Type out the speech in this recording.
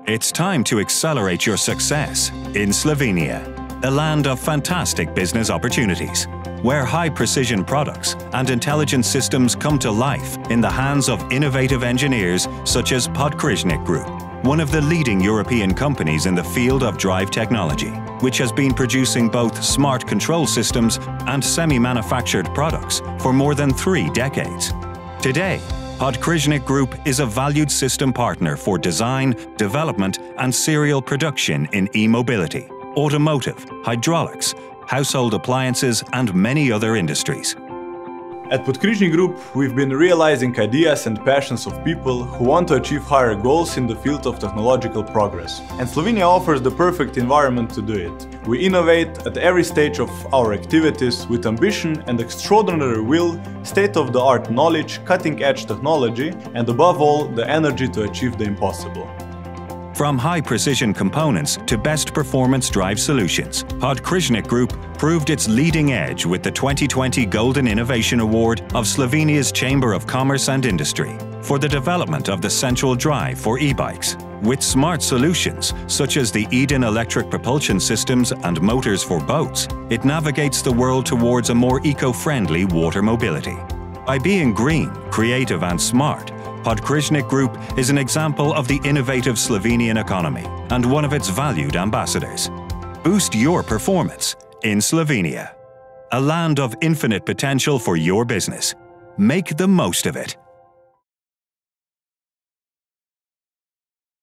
It's time to accelerate your success in Slovenia, a land of fantastic business opportunities, where high-precision products and intelligent systems come to life in the hands of innovative engineers such as PODKRIŽNIK Group, one of the leading European companies in the field of drive technology, which has been producing both smart control systems and semi-manufactured products for more than 3 decades. Today, PODKRIŽNIK Group is a valued system partner for design, development and serial production in e-mobility, automotive, hydraulics, household appliances and many other industries. At PODKRIŽNIK Group, we've been realizing ideas and passions of people who want to achieve higher goals in the field of technological progress. And Slovenia offers the perfect environment to do it. We innovate at every stage of our activities with ambition and extraordinary will, state-of-the-art knowledge, cutting-edge technology, and above all, the energy to achieve the impossible. From high-precision components to best-performance drive solutions, PODKRIŽNIK Group proved its leading edge with the 2020 Golden Innovation Award of Slovenia's Chamber of Commerce and Industry for the development of the central drive for e-bikes. With smart solutions, such as the Eden electric propulsion systems and motors for boats, it navigates the world towards a more eco-friendly water mobility. By being green, creative and smart, PODKRIŽNIK Group is an example of the innovative Slovenian economy and one of its valued ambassadors. Boost your performance in Slovenia, a land of infinite potential for your business. Make the most of it.